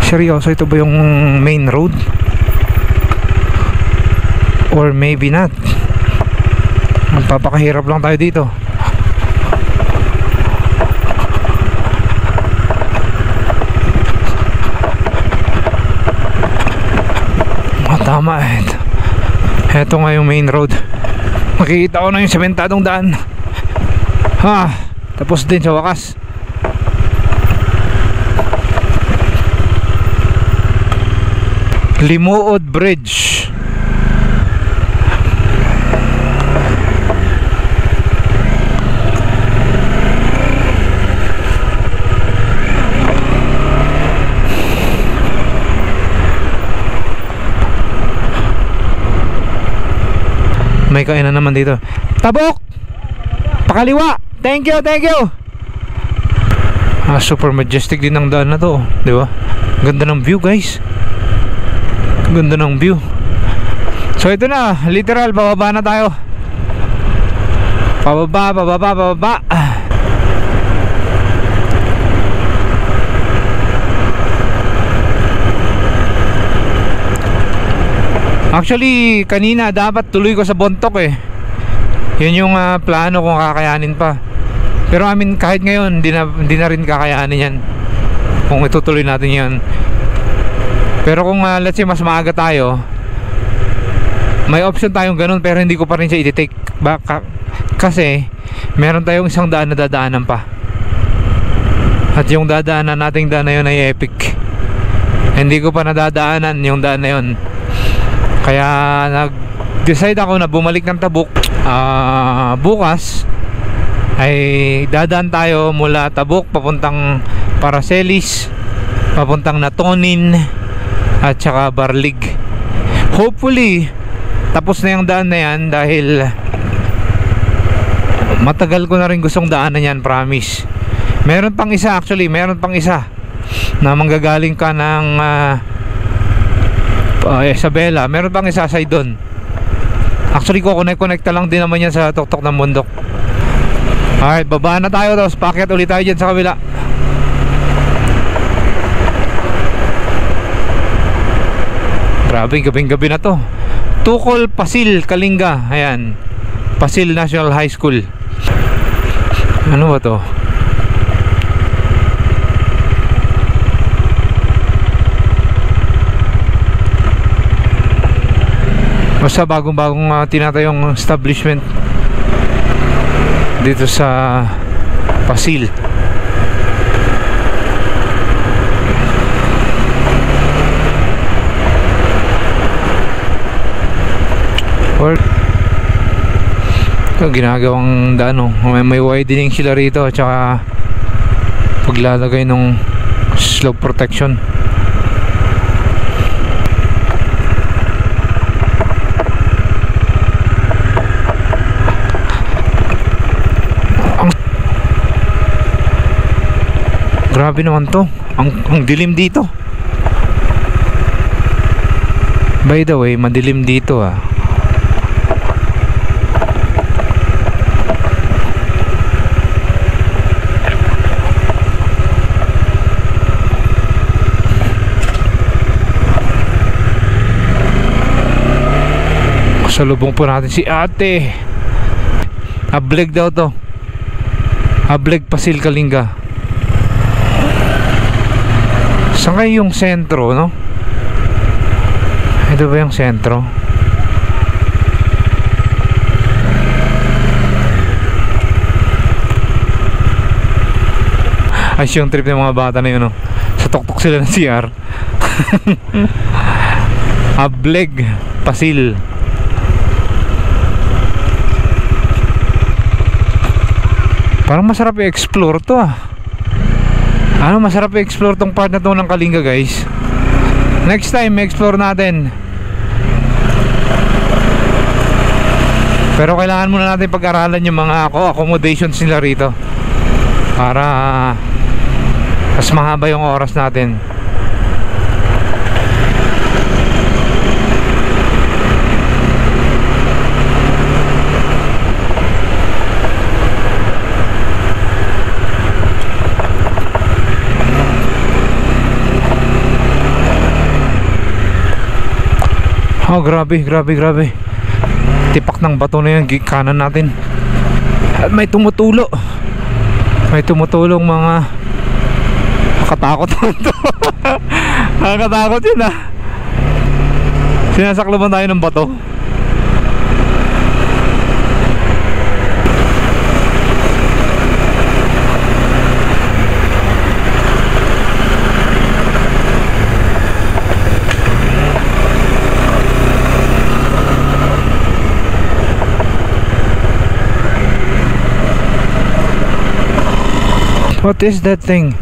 Seryoso, ito ba yung main road? Or maybe not. Magpapakahirap lang tayo dito. Tama, ito nga yung main road. Makikita ko na yung sementadong daan. Tapos din sa wakas. Limuod Bridge. May kainan naman dito. Tabok! Pakaliwa! Thank you, thank you! Super majestic din ang daan na to, di ba? Ganda ng view, guys. Ganda ng view. So ito na, literal, bababa na tayo. Pababa, pababa, pababa. Actually, kanina dapat tuloy ko sa Bontok eh. Yun yung plano kung kakayanin pa. Pero kahit ngayon, hindi na rin kakayanin yan kung itutuloy natin yan. Pero kung let's say mas maaga tayo, may option tayong ganun pero hindi ko pa rin siya i-take. Kasi meron tayong isang daan na dadaanan pa. At yung dadaanan nating daan na yun ay epic. Hindi ko pa nadadaanan yung daan na yun. Kaya nag-decide ako na bumalik ng Tabuk. Bukas ay dadaan tayo mula Tabuk papuntang Paracelis, papuntang Natonin, at saka Barlig. Hopefully tapos na yung daan na yan, dahil matagal ko na rin gustong daanan yan, promise. Meron pang isa actually, meron pang isa na manggagaling ka ng Isabela. Meron pang isa side doon. Actually ko connect lang din naman yan sa tuktok ng bundok. Alright, baba na tayo, tapos paakyat ulit tayo dyan sa kabila. Grabe, gabing-gabi na to. Tukol, Pasil, Kalinga. Ayan, Pasil National High School. Ano ba to? Basta bagong-bagong tinatayong establishment dito sa Pasil. Ito ginagawang daan, may widening sila rito at saka paglalagay ng slope protection. Grabe naman to, ang dilim dito. By the way, madilim dito Salubong po natin si ate. Ableg daw to, Ableg, Pasil, Kalinga. Saan kayo yung sentro, no? Ito ba yung sentro? Ay, yung trip ng mga bata na yun, no? Sa tuktok sila ng CR. Ableg, Pasil. Parang masarap i-explore to masarap i-explore tong part na to ng Kalinga, guys. Next time explore natin. Pero kailangan muna natin pag-aralan yung mga accommodations nila rito para mas mahaba yung oras natin. Oh, grabe. Tipak ng bato na yung kanan natin. At may tumutulo. May tumutulong mga nakatakot to. Nakakatakot yun Sinasakloban tayo ng bato. What is that thing?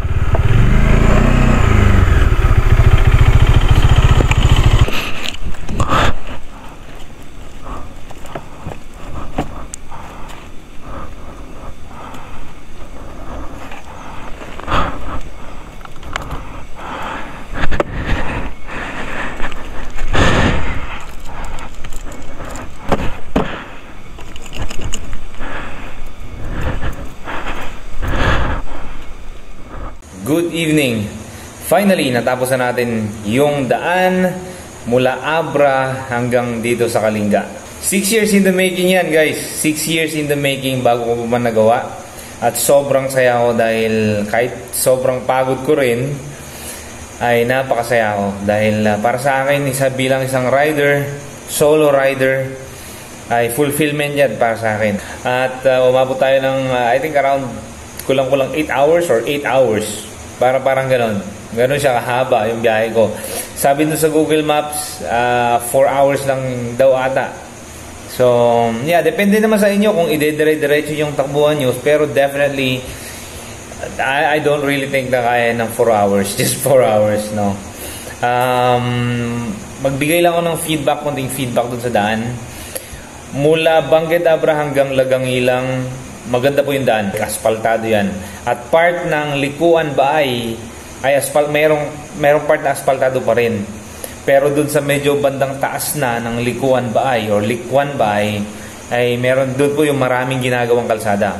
Good evening. Finally, natapos na natin yung daan mula Abra hanggang dito sa Kalinga. 6 years in the making yan, guys. 6 years in the making bago ko pa nagawa. At sobrang saya ko dahil kahit sobrang pagod ko rin, ay napakasaya ko. Dahil para sa akin, bilang isang rider, solo rider, ay fulfillment yan para sa akin. At umabot tayo ng, I think around kulang-kulang 8 hours or 8 hours. Parang ganon siya kahaba yung biyahe ko. Sabi dun sa Google Maps 4 hours lang daw ata. So yeah, depende naman sa inyo kung ide-diretso yung takbuhan nyo. Pero definitely I don't really think na kaya ng 4 hours. Just 4 hours, no. Magbigay lang ako ng konting feedback dun sa daan. Mula Bangged Abra hanggang Lagangilang, maganda po yung daan, aspaltado yan. At part ng Likuan Baay ay merong part na aspaltado pa rin. Pero dun sa medyo bandang taas na ng Likuan Baay or Likuan Baay, ay meron dun po yung maraming ginagawang kalsada,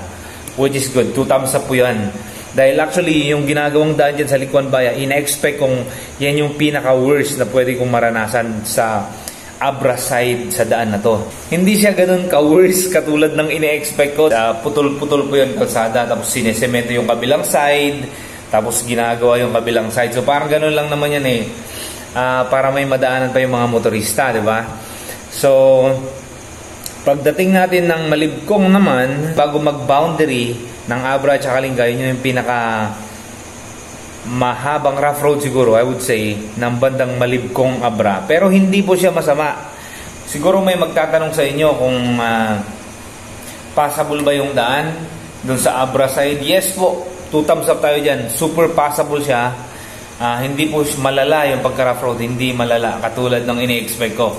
which is good. 2 thumbs up po yan. Dahil actually, yung ginagawang daan dyan sa Likuan Baay, ina-expect kong yan yung pinaka-worst na pwede kong maranasan sa Abra side sa daan na to. Hindi siya ganun ka-worst katulad ng ina-expect ko. Putol-putol po yung kalsada, tapos sinesemento yung kabilang side, tapos ginagawa yung kabilang side. So parang ganun lang naman yan eh. Para may madaanan pa yung mga motorista, di ba? So, pagdating natin ng Malibkong naman, bago mag-boundary ng Abra at Kalinga, yun yung pinaka mahabang rough road siguro, I would say, ng bandang Malibkong Abra. Pero hindi po siya masama. Siguro may magtatanong sa inyo kung passable ba yung daan dun sa Abra side. Yes po, 2 thumbs up tayo dyan. Super passable siya. Hindi po malala yung pagka-rough road. Hindi malala katulad ng ini-expect ko.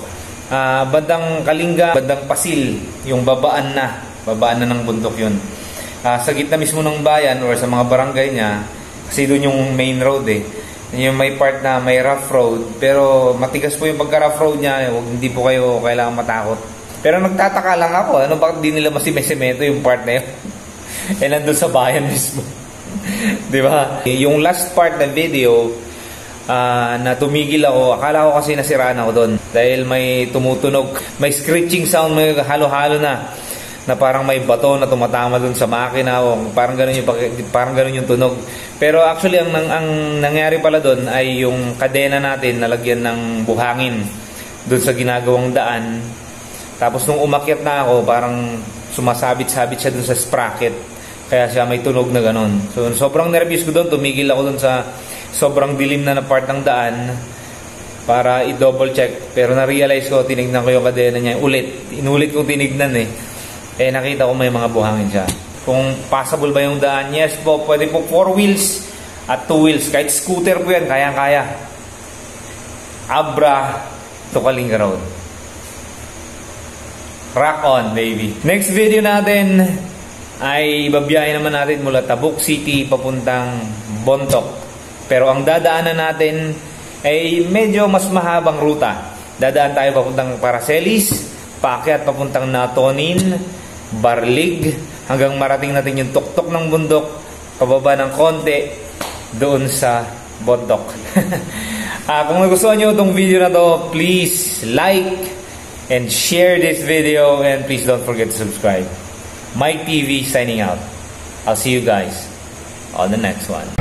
Bandang Kalinga, bandang Pasil, yung babaan na ng bundok yun. Sa gitna mismo ng bayan or sa mga barangay niya, kasi doon yung main road eh. Yung may part na may rough road, pero matigas po yung pagka-rough road niya. Hindi po kayo kailangan matakot. Pero nagtataka lang ako, bakit di nila masimesemento yung part na yun? Nandun sa bayan mismo. Di ba? Yung last part ng video, na tumigil ako, akala ko kasi nasiraan ako doon. Dahil may tumutunog, may screeching sound, may halo-halo na parang may bato na tumatama doon sa makina, o parang ganun yung tunog. Pero actually ang nangyari pala doon ay yung kadena natin nalagyan ng buhangin doon sa ginagawang daan. Tapos nung umakyat na ako, parang sumasabit-sabit siya doon sa sprocket, kaya siya may tunog na ganun. So sobrang nervous ko doon, tumigil ako doon sa sobrang dilim na part ng daan para i-double check. Pero na-realize ko, tinignan ko yung kadena niya inulit kong tinignan nakita ko may mga buhangin siya. Kung passable ba yung daan, yes po, pwede po 4 wheels at 2 wheels. Kahit scooter po yan, kayang-kaya. Abra to Kalinga Road. Rock on, baby. Next video natin ay babiyahin naman natin mula Tabuk City papuntang Bontoc. Pero ang dadaanan natin ay medyo mas mahabang ruta. Dadaan tayo papuntang Paracelis, paakyat papuntang Natonin, Barlig, hanggang marating natin yung tuktok ng bundok, pababa ng konti doon sa Bontoc. Kung nagustuhan nyo itong video na to, please like and share this video, and please don't forget to subscribe. Mike TV signing out. I'll see you guys on the next one.